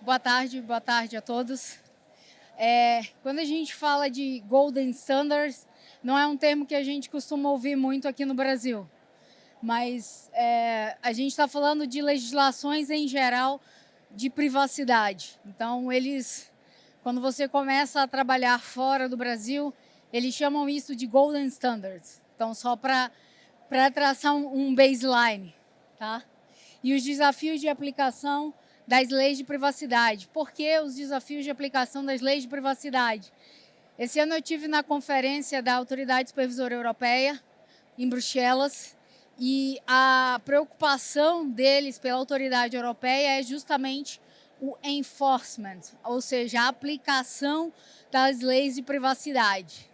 Boa tarde a todos. Quando a gente fala de Golden Standards, não é um termo que a gente costuma ouvir muito aqui no Brasil, mas a gente está falando de legislações em geral de privacidade. Então, quando você começa a trabalhar fora do Brasil, eles chamam isso de Golden Standards. Então, só para traçar um baseline, tá? E os desafios de aplicação das leis de privacidade. Por que os desafios de aplicação das leis de privacidade? Esse ano eu estive na conferência da Autoridade Supervisora Europeia, em Bruxelas, e a preocupação deles pela autoridade europeia é justamente o enforcement, ou seja, a aplicação das leis de privacidade.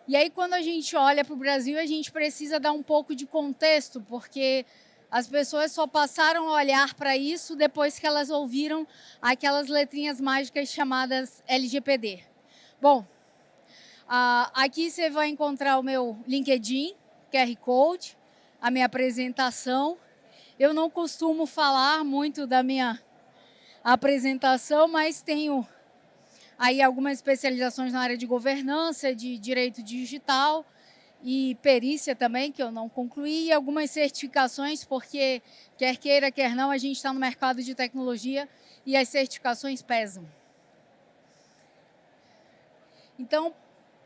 E aí, quando a gente olha para o Brasil, a gente precisa dar um pouco de contexto, porque as pessoas só passaram a olhar para isso depois que elas ouviram aquelas letrinhas mágicas chamadas LGPD. Bom, aqui você vai encontrar o meu LinkedIn, QR Code, a minha apresentação. Eu não costumo falar muito da minha apresentação, mas tenho aí algumas especializações na área de governança, de direito digital e perícia também, que eu não concluí, e algumas certificações, porque quer queira, quer não, a gente está no mercado de tecnologia e as certificações pesam. Então,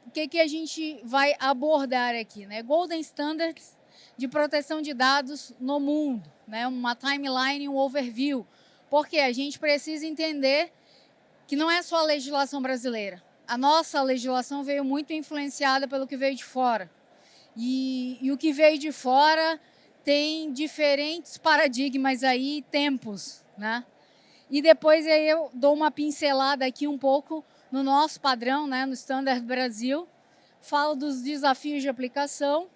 o que a gente vai abordar aqui, né? Golden Standards de proteção de dados no mundo, né? Uma timeline, um overview, porque a gente precisa entender que não é só a legislação brasileira. A nossa legislação veio muito influenciada pelo que veio de fora. E o que veio de fora tem diferentes paradigmas aí, tempos, né? E depois aí eu dou uma pincelada aqui um pouco no nosso padrão, né, no Standard Brasil. Falo dos desafios de aplicação,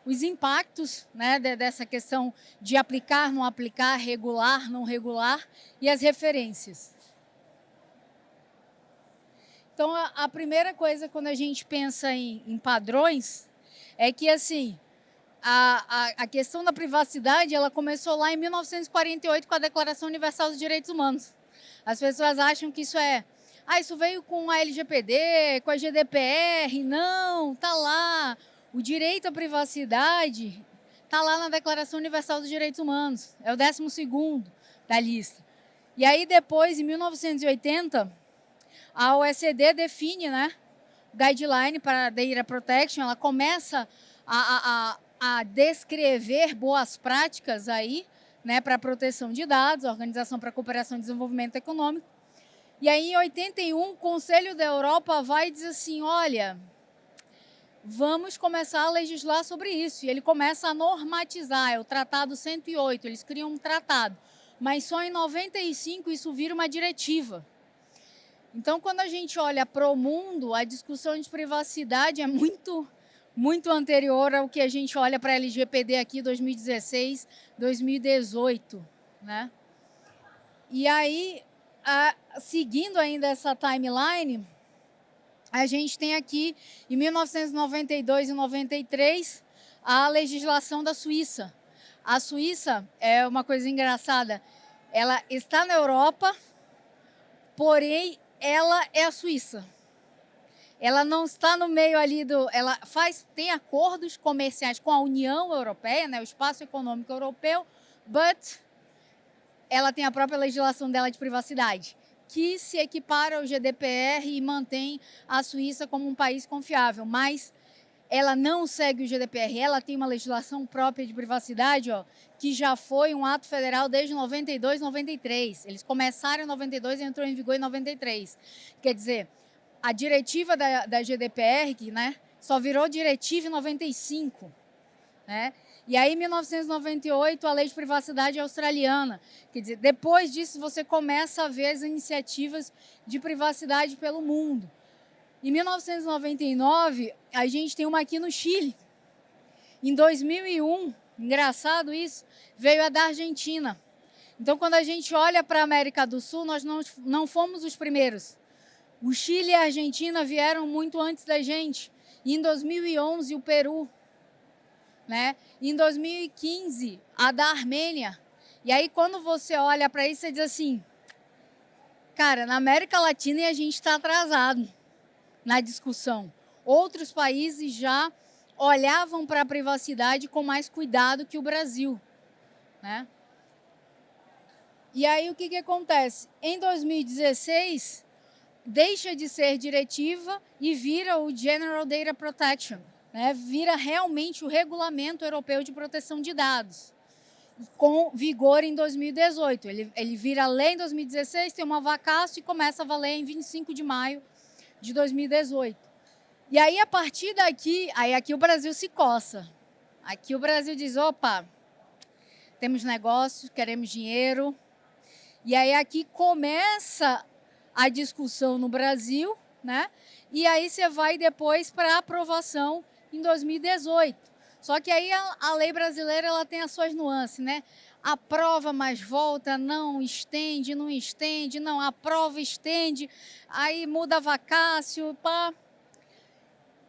os impactos, né, dessa questão de aplicar, não aplicar, regular, não regular, e as referências. Então, a primeira coisa quando a gente pensa em padrões é que, assim, a questão da privacidade ela começou lá em 1948 com a Declaração Universal dos Direitos Humanos. As pessoas acham que isso veio com a LGPD, com a GDPR. Não, tá lá. O direito à privacidade tá lá na Declaração Universal dos Direitos Humanos. É o 12º da lista. E aí depois, em 1980, a OECD define, né, guideline para Data Protection. Ela começa a descrever boas práticas aí, né, para a proteção de dados, Organização para a Cooperação e Desenvolvimento Econômico. E aí, em 81, o Conselho da Europa vai e diz assim, olha, vamos começar a legislar sobre isso. E ele começa a normatizar, é o Tratado 108, eles criam um tratado. Mas só em 95 isso vira uma diretiva. Então, quando a gente olha para o mundo, a discussão de privacidade é muito anterior ao que a gente olha para a LGPD aqui, 2016, 2018, né? E aí, seguindo ainda essa timeline, a gente tem aqui, em 1992 e 93, a legislação da Suíça. A Suíça é uma coisa engraçada, ela está na Europa, porém, ela é a Suíça. Ela não está no meio ali ela tem acordos comerciais com a União Europeia, né, o Espaço Econômico Europeu, but ela tem a própria legislação dela de privacidade, que se equipara ao GDPR e mantém a Suíça como um país confiável, mas ela não segue o GDPR, ela tem uma legislação própria de privacidade, que já foi um ato federal desde 92, 93. Eles começaram em 92 e entrou em vigor em 93. Quer dizer, a diretiva da GDPR, que, né, só virou diretiva em 95. Né? E aí, em 1998, a lei de privacidade australiana. Quer dizer, depois disso, você começa a ver as iniciativas de privacidade pelo mundo. Em 1999, a gente tem uma aqui no Chile. Em 2001, engraçado isso, veio a da Argentina. Então, quando a gente olha para a América do Sul, nós não fomos os primeiros. O Chile e a Argentina vieram muito antes da gente. E em 2011, o Peru. Né? E em 2015, a da Armênia. E aí, quando você olha para isso, você diz assim, Cara, na América Latina a gente está atrasado na discussão. Outros países já olhavam para a privacidade com mais cuidado que o Brasil, né? E aí o que acontece? Em 2016, deixa de ser diretiva e vira o General Data Protection, né? Vira realmente o Regulamento Europeu de Proteção de Dados, com vigor em 2018. Ele vira lei em 2016, tem uma vacácio e começa a valer em 25 de maio de 2018. E aí, a partir daqui, aqui o Brasil se coça. Aqui o Brasil diz, opa, temos negócio, queremos dinheiro. E aí aqui começa a discussão no Brasil, né? E aí você vai depois para aprovação em 2018. Só que aí a lei brasileira ela tem as suas nuances, né? Aprova, mas volta, não estende, não aprova, estende, aí muda vacácio, pá.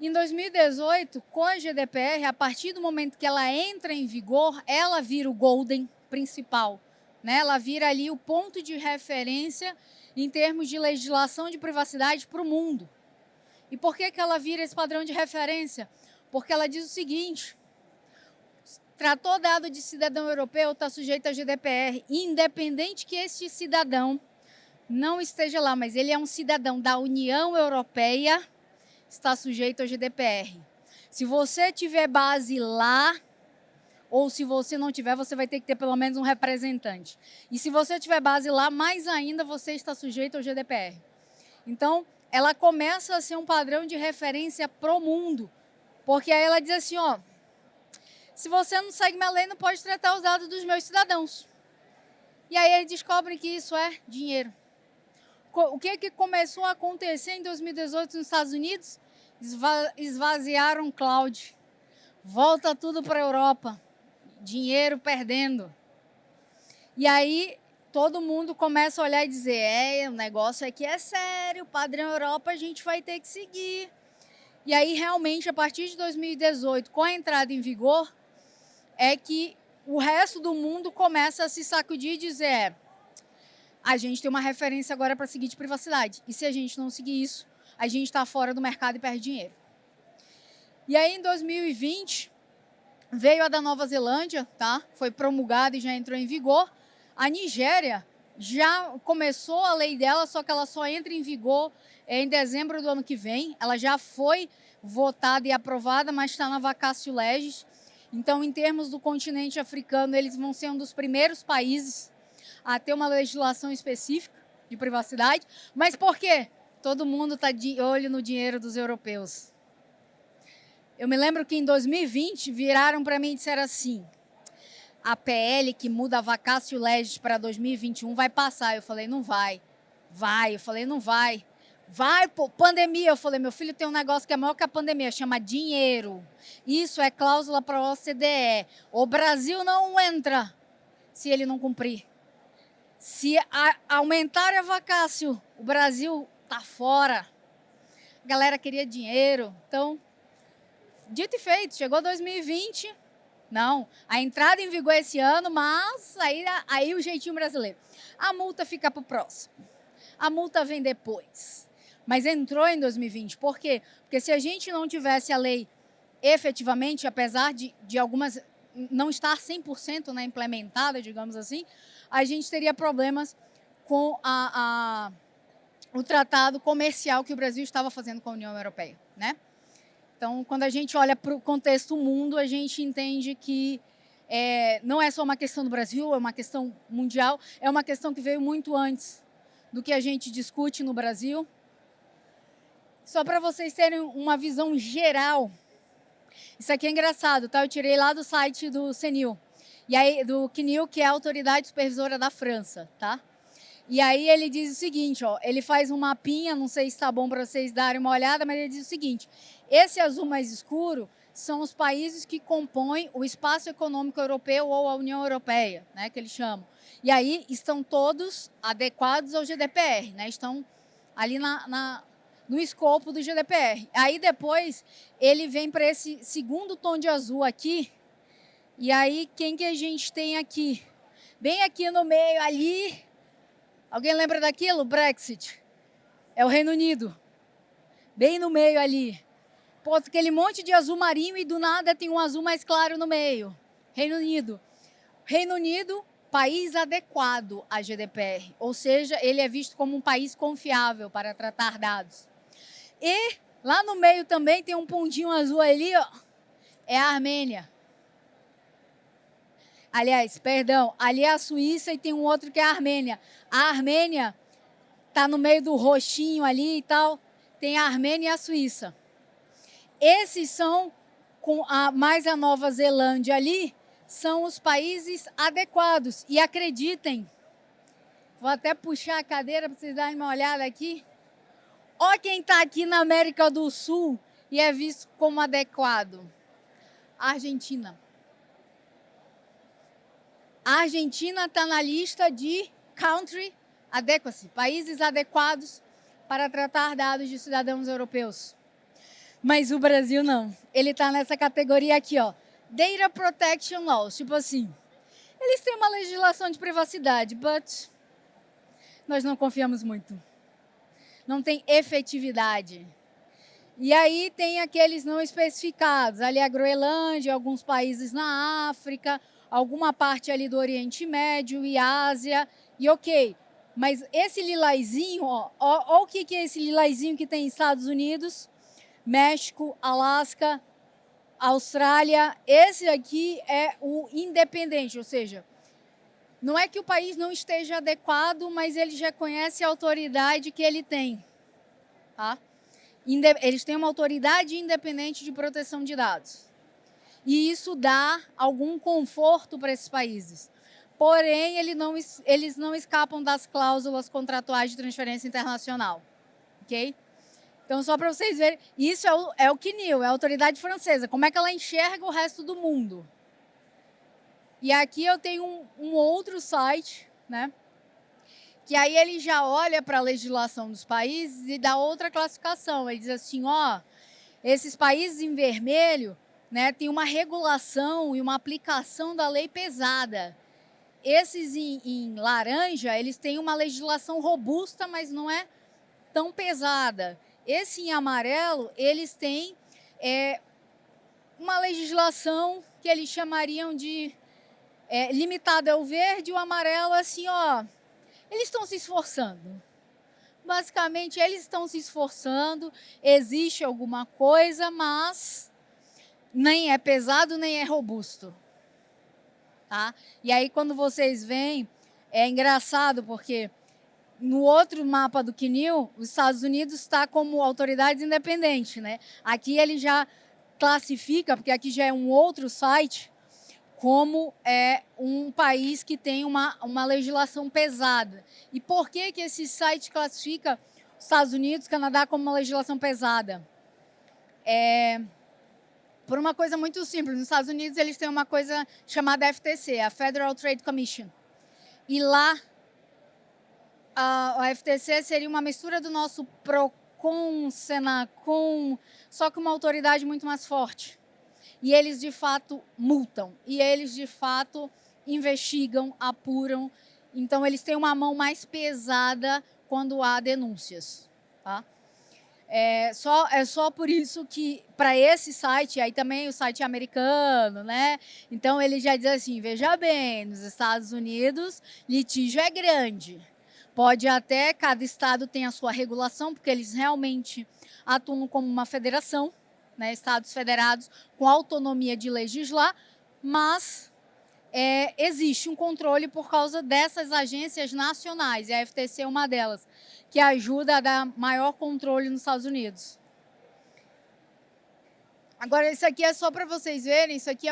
Em 2018, com a GDPR, a partir do momento que ela entra em vigor, ela vira o golden principal, né? Ela vira ali o ponto de referência em termos de legislação de privacidade para o mundo. E por que ela vira esse padrão de referência? Porque ela diz o seguinte: tratou dado de cidadão europeu está sujeito à GDPR, independente que este cidadão não esteja lá, mas ele é um cidadão da União Europeia, está sujeito ao GDPR. Se você tiver base lá, ou se você não tiver, você vai ter que ter pelo menos um representante. E se você tiver base lá, mais ainda você está sujeito ao GDPR. Então, ela começa a ser um padrão de referência pro mundo, porque aí ela diz assim, ó, se você não segue minha lei, não pode tratar os dados dos meus cidadãos. E aí eles descobrem que isso é dinheiro. O que começou a acontecer em 2018 nos Estados Unidos? Esvaziaram o cloud. Volta tudo para a Europa. Dinheiro perdendo. E aí todo mundo começa a olhar e dizer, o negócio aqui é sério, padrão Europa a gente vai ter que seguir. E aí realmente a partir de 2018, com a entrada em vigor, é que o resto do mundo começa a se sacudir e dizer, a gente tem uma referência agora para seguir de privacidade. E se a gente não seguir isso, a gente está fora do mercado e perde dinheiro. E aí, em 2020, veio a da Nova Zelândia, tá? Foi promulgada e já entrou em vigor. A Nigéria já começou a lei dela, só que ela só entra em vigor em dezembro do ano que vem. Ela já foi votada e aprovada, mas está na vacatio legis. Então, em termos do continente africano, eles vão ser um dos primeiros países a ter uma legislação específica de privacidade. Mas por quê? Todo mundo está de olho no dinheiro dos europeus. Eu me lembro que em 2020 viraram para mim e disseram assim, a PL que muda a vacatio legis para 2021 vai passar. Eu falei, não vai. Vai. Eu falei, não vai. Vai, pô, pandemia. Eu falei, meu filho tem um negócio que é maior que a pandemia, chama dinheiro. Isso é cláusula para a OCDE. O Brasil não entra se ele não cumprir. Se aumentar a vacácio, o Brasil tá fora. A galera queria dinheiro. Então, dito e feito, chegou 2020. Não, a entrada em vigor esse ano, mas aí o jeitinho brasileiro. A multa fica para o próximo. A multa vem depois. Mas entrou em 2020. Por quê? Porque se a gente não tivesse a lei efetivamente, apesar de algumas não estar 100%, né, implementada, digamos assim, a gente teria problemas com o tratado comercial que o Brasil estava fazendo com a União Europeia, né? Então, quando a gente olha para o contexto mundo, a gente entende que não é só uma questão do Brasil, é uma questão mundial, é uma questão que veio muito antes do que a gente discute no Brasil. Só para vocês terem uma visão geral, isso aqui é engraçado, tá? Eu tirei lá do site do CNIL, e aí, do CNIL, que é a Autoridade Supervisora da França, tá? E aí ele diz o seguinte, ó, ele faz um mapinha, não sei se está bom para vocês darem uma olhada, mas ele diz o seguinte, esse azul mais escuro são os países que compõem o Espaço Econômico Europeu ou a União Europeia, né, que eles chamam. E aí estão todos adequados ao GDPR, né, estão ali no escopo do GDPR. Aí depois ele vem para esse segundo tom de azul aqui, e aí quem que a gente tem aqui? Bem aqui no meio ali, Alguém lembra daquilo? Brexit. É o Reino Unido. Bem no meio ali. Pô, aquele monte de azul marinho e do nada tem um azul mais claro no meio. Reino Unido. Reino Unido, país adequado à GDPR. Ou seja, ele é visto como um país confiável para tratar dados. E lá no meio também tem um pontinho azul ali, ó. É a Armênia. Aliás, perdão, ali é a Suíça e tem um outro que é a Armênia. A Armênia está no meio do roxinho ali e tal. Tem a Armênia e a Suíça. Esses são, mais a Nova Zelândia ali, são os países adequados. E acreditem, vou até puxar a cadeira para vocês darem uma olhada aqui. Olha quem está aqui na América do Sul e é visto como adequado. A Argentina. A Argentina está na lista de Country Adequacy, países adequados para tratar dados de cidadãos europeus. Mas o Brasil não. Ele está nessa categoria aqui, ó. Data Protection Laws. Tipo assim, eles têm uma legislação de privacidade, but nós não confiamos muito. Não tem efetividade. E aí tem aqueles não especificados. Ali a Groenlândia, alguns países na África, alguma parte ali do Oriente Médio e Ásia. E ok, mas esse lilazinho, ó o que é esse lilazinho que tem Estados Unidos, México, Alasca, Austrália. Esse aqui é o independente, ou seja, não é que o país não esteja adequado, mas ele já conhece a autoridade que ele tem. Tá? Eles têm uma autoridade independente de proteção de dados. E isso dá algum conforto para esses países. Porém, eles não escapam das cláusulas contratuais de transferência internacional. Ok? Então, só para vocês verem, isso é o CNIL, é a autoridade francesa. Como é que ela enxerga o resto do mundo? E aqui eu tenho um outro site, né? Que aí ele já olha para a legislação dos países e dá outra classificação. Ele diz assim, ó, esses países em vermelho, né, tem uma regulação e uma aplicação da lei pesada. Esses em laranja, eles têm uma legislação robusta, mas não é tão pesada. Esse em amarelo, eles têm uma legislação que eles chamariam de limitada ao verde, o amarelo assim, ó, eles estão se esforçando. Basicamente, eles estão se esforçando, existe alguma coisa, mas nem é pesado, nem é robusto. Tá? E aí, quando vocês veem, é engraçado, porque no outro mapa do CNIL, os Estados Unidos está como autoridade independente, né? Aqui ele já classifica, porque aqui já é um outro site, como um país que tem uma legislação pesada. E por que esse site classifica os Estados Unidos, Canadá como uma legislação pesada? Por uma coisa muito simples. Nos Estados Unidos, eles têm uma coisa chamada FTC, a Federal Trade Commission. E lá, a FTC seria uma mistura do nosso PROCON, SENACON, só que uma autoridade muito mais forte. E eles, de fato, multam. E eles, de fato, investigam, apuram. Então, eles têm uma mão mais pesada quando há denúncias. Tá? É só por isso que, para esse site, aí também o site é americano, né? Então, ele já diz assim, veja bem, nos Estados Unidos, litígio é grande. Pode até, cada estado tem a sua regulação, porque eles realmente atuam como uma federação, né, estados federados com autonomia de legislar, mas existe um controle por causa dessas agências nacionais, e a FTC é uma delas, que ajuda a dar maior controle nos Estados Unidos. Agora, isso aqui é só para vocês verem, esse aqui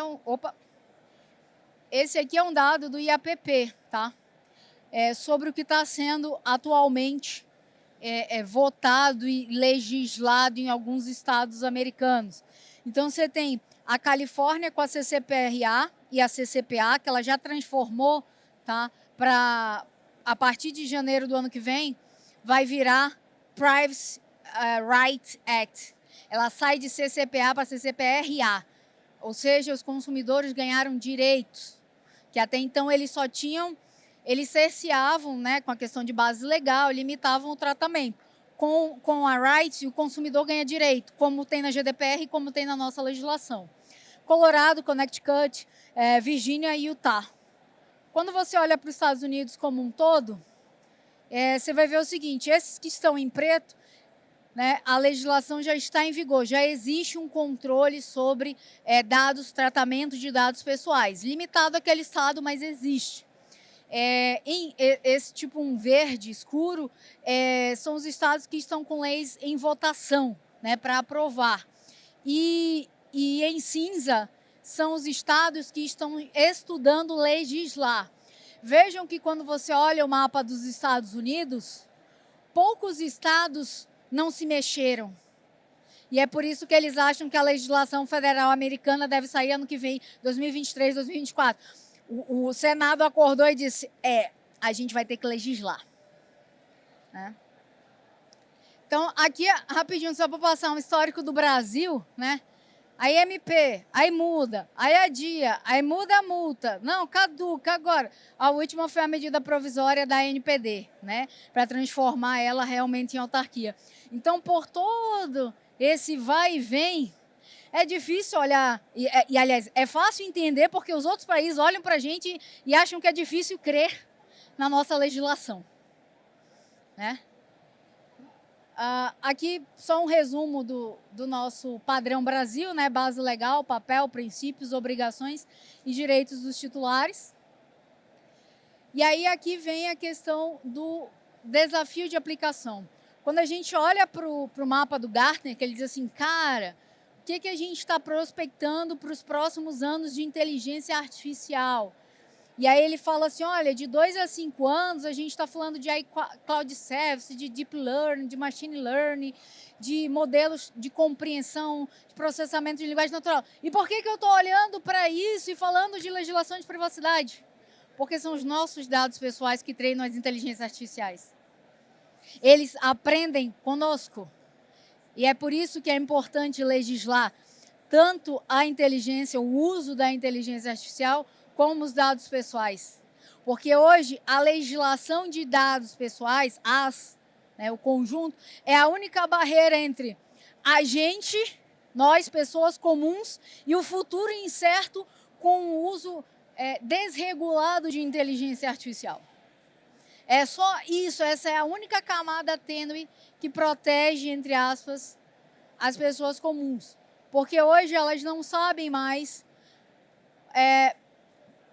é um dado do IAPP, tá? Sobre o que está sendo atualmente votado e legislado em alguns estados americanos. Então, você tem a Califórnia com a CCPRA e a CCPA, que ela já transformou, tá, para, a partir de janeiro do ano que vem, vai virar Privacy Rights Act. Ela sai de CCPA para CCPRA, ou seja, os consumidores ganharam direitos, que até então eles só tinham eles cerceavam, né, com a questão de base legal, limitavam o tratamento. Com a rights, o consumidor ganha direito, como tem na GDPR e como tem na nossa legislação. Colorado, Connecticut, Virgínia e Utah. Quando você olha para os Estados Unidos como um todo, você vai ver o seguinte, esses que estão em preto, né, a legislação já está em vigor, já existe um controle sobre dados, tratamento de dados pessoais. Limitado àquele estado, mas existe. Esse tipo um verde escuro são os estados que estão com leis em votação, né, para aprovar. E em cinza são os estados que estão estudando legislar. Vejam que quando você olha o mapa dos Estados Unidos, poucos estados não se mexeram. E é por isso que eles acham que a legislação federal americana deve sair ano que vem, 2023, 2024. O Senado acordou e disse, a gente vai ter que legislar. Né? Então, aqui, rapidinho, só para passar um histórico do Brasil, né? Aí MP, aí muda, aí adia, aí muda a multa. Não, caduca agora. A última foi a medida provisória da NPD, né? Para transformar ela realmente em autarquia. Então, por todo esse vai e vem, é difícil olhar, aliás, é fácil entender porque os outros países olham para a gente e acham que é difícil crer na nossa legislação. Né? Aqui só um resumo do nosso padrão Brasil, né? Base legal, papel, princípios, obrigações e direitos dos titulares. E aí aqui vem a questão do desafio de aplicação. Quando a gente olha para o mapa do Gartner, que ele diz assim, cara, o que a gente está prospectando para os próximos anos de inteligência artificial? E aí ele fala assim, olha, de 2 a 5 anos a gente está falando de cloud service, de deep learning, de machine learning, de modelos de compreensão, de processamento de linguagem natural. E por que eu estou olhando para isso e falando de legislação de privacidade? Porque são os nossos dados pessoais que treinam as inteligências artificiais. Eles aprendem conosco. E é por isso que é importante legislar tanto a inteligência, o uso da inteligência artificial, como os dados pessoais. Porque hoje a legislação de dados pessoais, o conjunto, é a única barreira entre a gente, nós, pessoas comuns, e o futuro incerto com o uso desregulado de inteligência artificial. É só isso, essa é a única camada tênue que protege, entre aspas, as pessoas comuns. Porque hoje elas não sabem mais...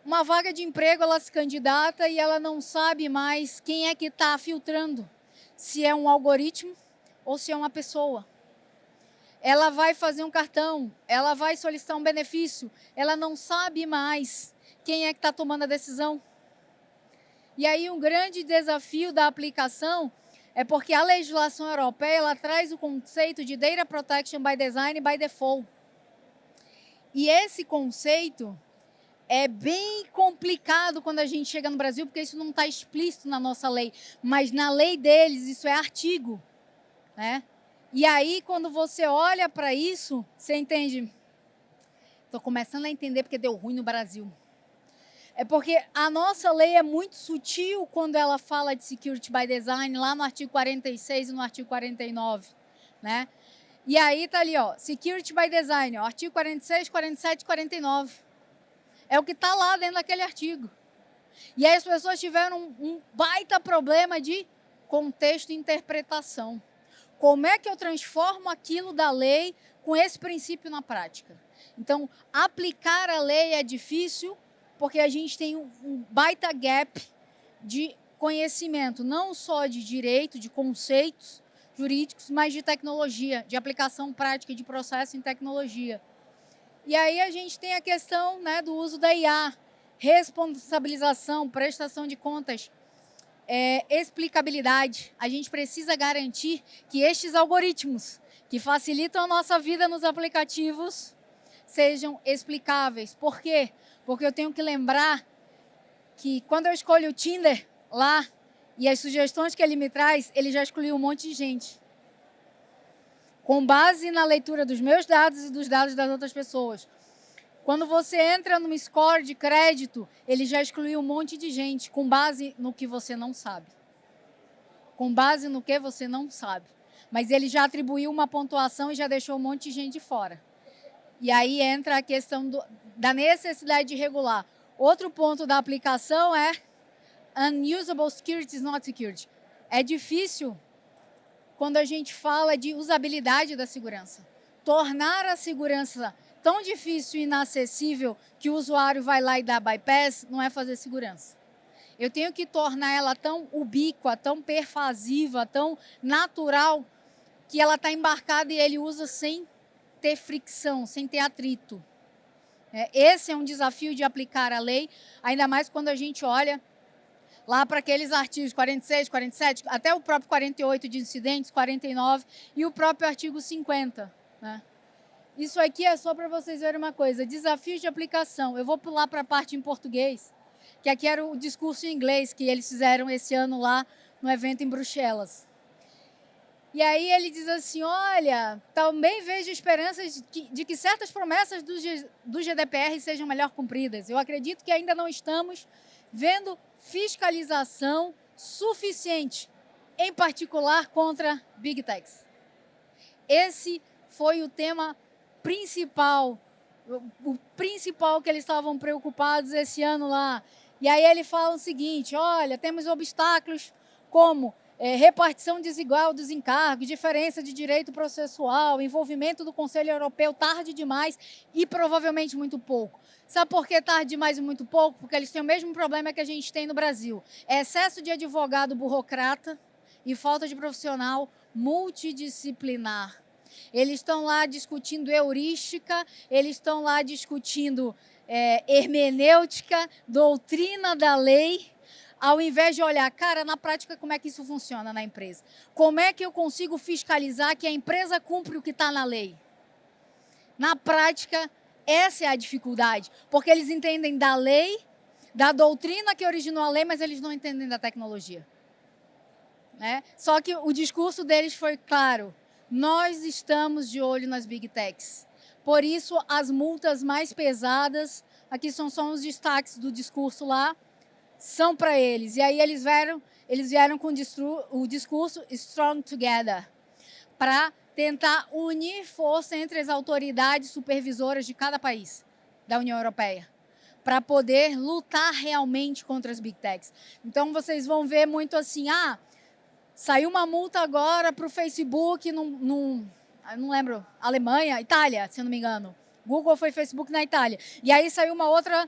uma vaga de emprego, ela se candidata e ela não sabe mais quem é que está filtrando. Se é um algoritmo ou se é uma pessoa. Ela vai fazer um cartão, ela vai solicitar um benefício, ela não sabe mais quem é que está tomando a decisão. E aí um grande desafio da aplicação é porque a legislação europeia ela traz o conceito de Data Protection by Design by Default. E esse conceito é bem complicado quando a gente chega no Brasil, porque isso não está explícito na nossa lei. Mas na lei deles, isso é artigo. Né? E aí, quando você olha para isso, você entende. Estou começando a entender porque deu ruim no Brasil. É porque a nossa lei é muito sutil quando ela fala de Security by Design, lá no artigo 46 e no artigo 49. Né? E aí está ali, ó, Security by Design, ó, artigo 46, 47 e 49. É o que está lá dentro daquele artigo. E aí as pessoas tiveram um baita problema de contexto e interpretação. Como é que eu transformo aquilo da lei com esse princípio na prática? Então, aplicar a lei é difícil porque a gente tem um baita gap de conhecimento, não só de direito, de conceitos jurídicos, mas de tecnologia, de aplicação prática de processo em tecnologia. E aí a gente tem a questão, né, do uso da IA, responsabilização, prestação de contas, explicabilidade. A gente precisa garantir que estes algoritmos que facilitam a nossa vida nos aplicativos sejam explicáveis. Por quê? Porque eu tenho que lembrar que quando eu escolho o Tinder lá e as sugestões que ele me traz, ele já excluiu um monte de gente. Com base na leitura dos meus dados e dos dados das outras pessoas. Quando você entra num score de crédito, ele já excluiu um monte de gente com base no que você não sabe. Com base no que você não sabe. Mas ele já atribuiu uma pontuação e já deixou um monte de gente de fora. E aí entra a questão da necessidade de regular. Outro ponto da aplicação é unusable securities not security. É difícil quando a gente fala de usabilidade da segurança. Tornar a segurança tão difícil e inacessível que o usuário vai lá e dá bypass não é fazer segurança. Eu tenho que tornar ela tão ubíqua, tão pervasiva, tão natural, que ela está embarcada e ele usa sem ter fricção, sem ter atrito. Esse é um desafio de aplicar a lei, ainda mais quando a gente olha lá para aqueles artigos 46, 47, até o próprio 48 de incidentes, 49 e o próprio artigo 50. Né? Isso aqui é só para vocês verem uma coisa, desafios de aplicação. Eu vou pular para a parte em português, que aqui era o discurso em inglês que eles fizeram esse ano lá no evento em Bruxelas. E aí ele diz assim, olha, também vejo esperanças de que certas promessas do GDPR sejam melhor cumpridas. Eu acredito que ainda não estamos vendo fiscalização suficiente, em particular contra Big Techs. Esse foi o tema principal, o principal que eles estavam preocupados esse ano lá. E aí ele fala o seguinte, olha, temos obstáculos como repartição desigual dos encargos, diferença de direito processual, envolvimento do Conselho Europeu tarde demais e provavelmente muito pouco. Sabe por que tarde demais e muito pouco? Porque eles têm o mesmo problema que a gente tem no Brasil. É excesso de advogado burocrata e falta de profissional multidisciplinar. Eles estão lá discutindo heurística, eles estão lá discutindo hermenêutica, doutrina da lei, ao invés de olhar, cara, na prática, como é que isso funciona na empresa? Como é que eu consigo fiscalizar que a empresa cumpre o que está na lei? Na prática, essa é a dificuldade, porque eles entendem da lei, da doutrina que originou a lei, mas eles não entendem da tecnologia. Né? Só que o discurso deles foi claro, nós estamos de olho nas Big Techs. Por isso, as multas mais pesadas, aqui são só os destaques do discurso lá, são para eles. E aí eles vieram com o discurso Strong Together, para tentar unir força entre as autoridades supervisoras de cada país da União Europeia, para poder lutar realmente contra as Big Techs. Então, vocês vão ver muito assim, saiu uma multa agora para o Facebook, não lembro, Alemanha, Itália, se eu não me engano. Google foi Facebook na Itália. E aí saiu uma outra,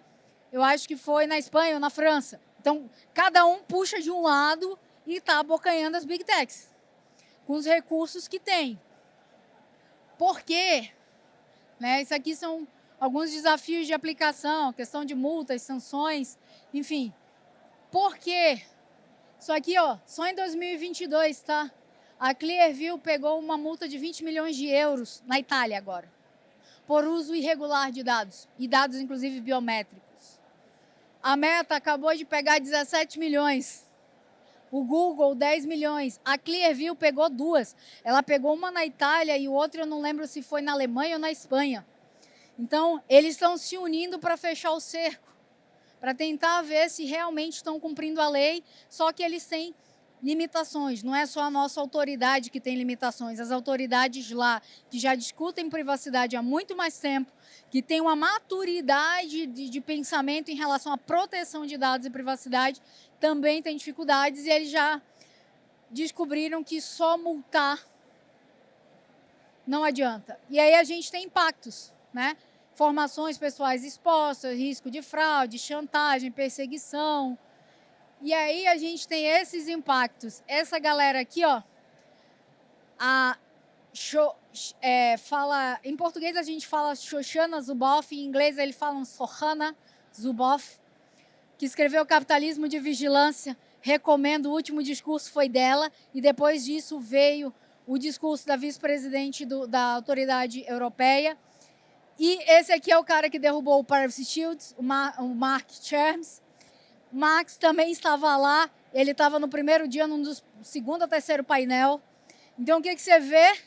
eu acho que foi na Espanha ou na França. Então, cada um puxa de um lado e está abocanhando as Big Techs, com os recursos que tem. Por quê? Né? Isso aqui são alguns desafios de aplicação, questão de multas, sanções, enfim. Por quê? Isso aqui, só em 2022, tá? A Clearview pegou uma multa de 20 milhões de euros na Itália agora, por uso irregular de dados, e dados inclusive biométricos. A Meta acabou de pegar 17 milhões, o Google 10 milhões, a Clearview pegou 2. Ela pegou uma na Itália e o outro eu não lembro se foi na Alemanha ou na Espanha. Então, eles estão se unindo para fechar o cerco, para tentar ver se realmente estão cumprindo a lei, só que eles têm limitações. Não é só a nossa autoridade que tem limitações, as autoridades lá, que já discutem privacidade há muito mais tempo, que têm uma maturidade de pensamento em relação à proteção de dados e privacidade, também têm dificuldades e eles já descobriram que só multar não adianta. E aí a gente tem impactos, né? Informações pessoais expostas, risco de fraude, chantagem, perseguição. E aí a gente tem esses impactos. Essa galera aqui, fala, em português a gente fala Shoshana Zuboff, em inglês eles falam Shoshana Zuboff, que escreveu Capitalismo de Vigilância. Recomendo, o último discurso foi dela, e depois disso veio o discurso da vice-presidente da Autoridade Europeia. E esse aqui é o cara que derrubou o Privacy Shield, o Mark Cherms. Max também estava lá, ele estava no primeiro dia, num dos segundo ou terceiro painel. Então, o que você vê?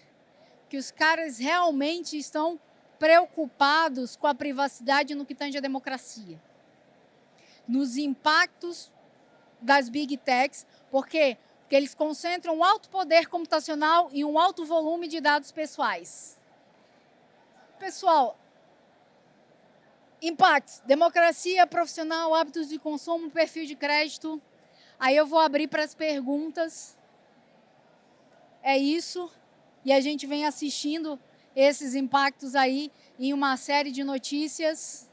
Que os caras realmente estão preocupados com a privacidade no que tange à democracia, nos impactos das Big Techs. Por quê? Porque eles concentram um alto poder computacional e um alto volume de dados pessoais. Pessoal, impactos: democracia profissional, hábitos de consumo, perfil de crédito. Aí eu vou abrir para as perguntas. É isso. E a gente vem assistindo esses impactos aí em uma série de notícias.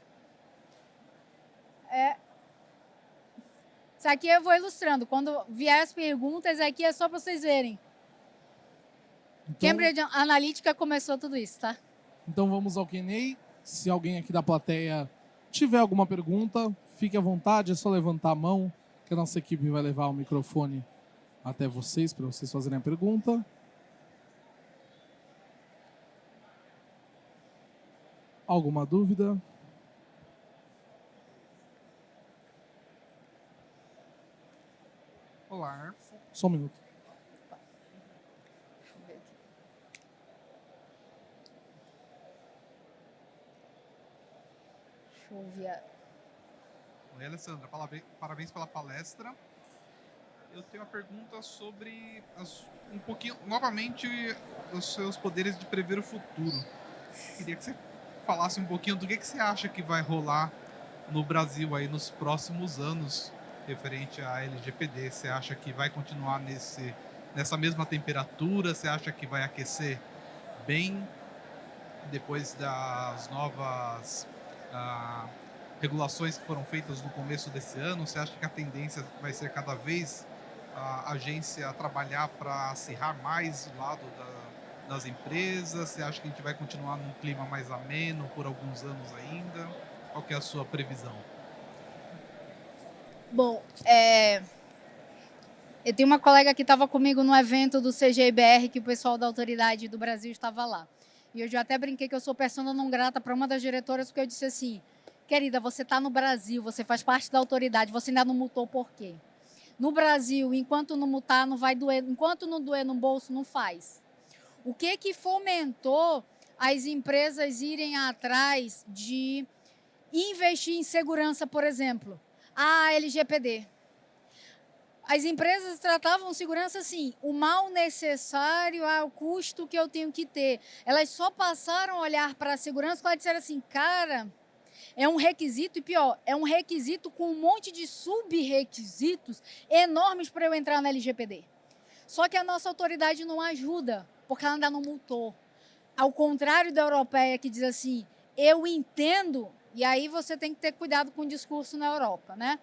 Isso aqui eu vou ilustrando. Quando vier as perguntas, aqui é só para vocês verem. Então, Cambridge Analytica começou tudo isso, tá? Então vamos ao Q&A. Se alguém aqui da plateia tiver alguma pergunta, fique à vontade, é só levantar a mão, que a nossa equipe vai levar o microfone até vocês, para vocês fazerem a pergunta. Alguma dúvida? Olá. Só um minuto. Deixa eu ver aqui. Deixa eu ver. Oi, Alessandra. Parabéns pela palestra. Eu tenho uma pergunta sobre um pouquinho, novamente, os seus poderes de prever o futuro. Queria que você falasse um pouquinho do que você acha que vai rolar no Brasil aí nos próximos anos referente à LGPD. Você acha que vai continuar nessa mesma temperatura? Você acha que vai aquecer bem depois das novas regulações que foram feitas no começo desse ano? Você acha que a tendência vai ser cada vez a agência trabalhar para acirrar mais o lado das empresas? Você acha que a gente vai continuar num clima mais ameno por alguns anos ainda? Qual que é a sua previsão? Bom, eu tenho uma colega que estava comigo no evento do CGIBR, que o pessoal da autoridade do Brasil estava lá. E eu já até brinquei que eu sou persona não grata para uma das diretoras, porque eu disse assim: querida, você está no Brasil, você faz parte da autoridade, você ainda não multou por quê? No Brasil, enquanto não multar, não vai doer, enquanto não doer no bolso, não faz. O que fomentou as empresas irem atrás de investir em segurança, por exemplo? A LGPD. As empresas tratavam segurança assim, o mal necessário ao custo que eu tenho que ter. Elas só passaram a olhar para a segurança quando elas disseram assim, cara, é um requisito, e pior, é um requisito com um monte de sub-requisitos enormes para eu entrar na LGPD. Só que a nossa autoridade não ajuda, porque ela ainda não multou. Ao contrário da europeia, que diz assim, eu entendo, e aí você tem que ter cuidado com o discurso na Europa, né?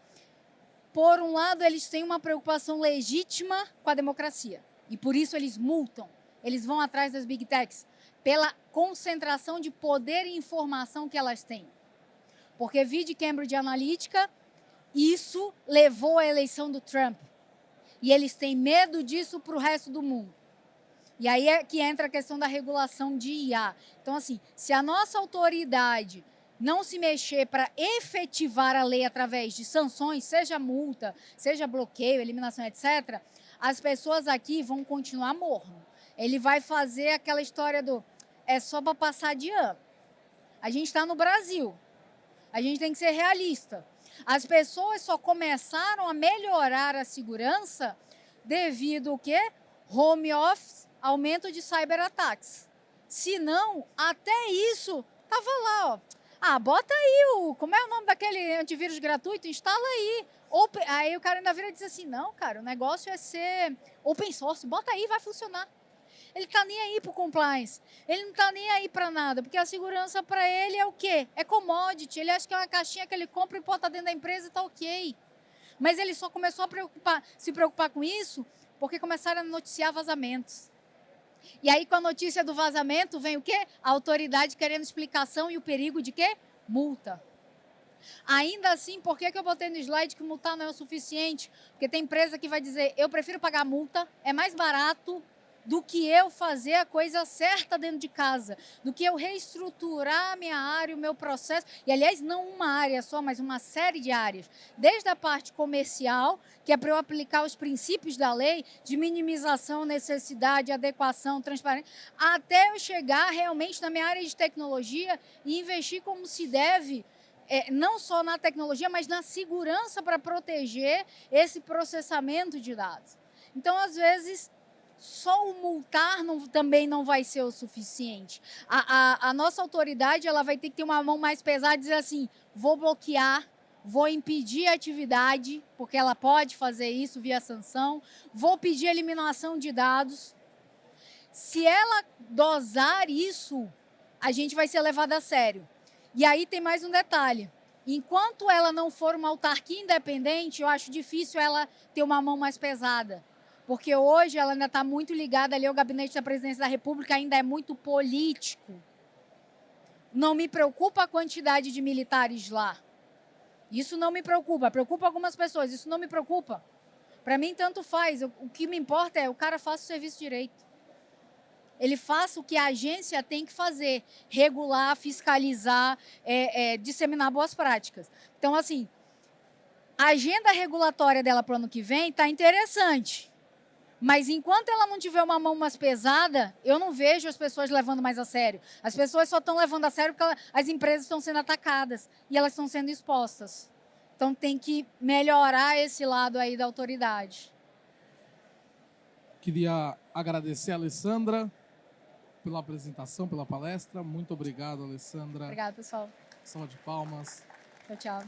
Por um lado, eles têm uma preocupação legítima com a democracia. E por isso eles multam. Eles vão atrás das Big Techs pela concentração de poder e informação que elas têm. Porque vi de Cambridge Analytica, isso levou à eleição do Trump. E eles têm medo disso para o resto do mundo. E aí é que entra a questão da regulação de IA. Então, assim, se a nossa autoridade não se mexer para efetivar a lei através de sanções, seja multa, seja bloqueio, eliminação, etc., as pessoas aqui vão continuar morno. Ele vai fazer aquela história do é só para passar de ano. A gente está no Brasil. A gente tem que ser realista. As pessoas só começaram a melhorar a segurança devido ao quê? Home office, aumento de cyberataques. Se não, até isso estava lá, ó. Bota aí como é o nome daquele antivírus gratuito? Instala aí. Aí o cara ainda vira e diz assim, não, cara, o negócio é ser open source, bota aí, vai funcionar. Ele tá nem aí pro compliance, ele não tá nem aí para nada, porque a segurança para ele é o quê? É commodity, ele acha que é uma caixinha que ele compra e bota dentro da empresa e tá ok. Mas ele só começou a se preocupar com isso porque começaram a noticiar vazamentos. E aí, com a notícia do vazamento, vem o quê? A autoridade querendo explicação e o perigo de quê? Multa. Ainda assim, por que eu botei no slide que multar não é o suficiente? Porque tem empresa que vai dizer, eu prefiro pagar multa, é mais barato do que eu fazer a coisa certa dentro de casa, do que eu reestruturar a minha área, o meu processo, e aliás, não uma área só, mas uma série de áreas, desde a parte comercial, que é para eu aplicar os princípios da lei, de minimização, necessidade, adequação, transparência, até eu chegar realmente na minha área de tecnologia e investir como se deve, não só na tecnologia, mas na segurança para proteger esse processamento de dados. Então, às vezes, só o multar também não vai ser o suficiente. A nossa autoridade ela vai ter que ter uma mão mais pesada e dizer assim, vou bloquear, vou impedir a atividade, porque ela pode fazer isso via sanção, vou pedir eliminação de dados. Se ela dosar isso, a gente vai ser levado a sério. E aí tem mais um detalhe. Enquanto ela não for uma autarquia independente, eu acho difícil ela ter uma mão mais pesada. Porque hoje ela ainda está muito ligada ali ao gabinete da presidência da República, ainda é muito político. Não me preocupa a quantidade de militares lá. Isso não me preocupa. Preocupa algumas pessoas, isso não me preocupa. Para mim, tanto faz. O que me importa é o cara faça o serviço direito. Ele faça o que a agência tem que fazer. Regular, fiscalizar, disseminar boas práticas. Então, assim, a agenda regulatória dela para o ano que vem está interessante. Mas enquanto ela não tiver uma mão mais pesada, eu não vejo as pessoas levando mais a sério. As pessoas só estão levando a sério porque as empresas estão sendo atacadas e elas estão sendo expostas. Então tem que melhorar esse lado aí da autoridade. Queria agradecer a Alessandra pela apresentação, pela palestra. Muito obrigado, Alessandra. Obrigada, pessoal. Salva de palmas. Tchau, tchau.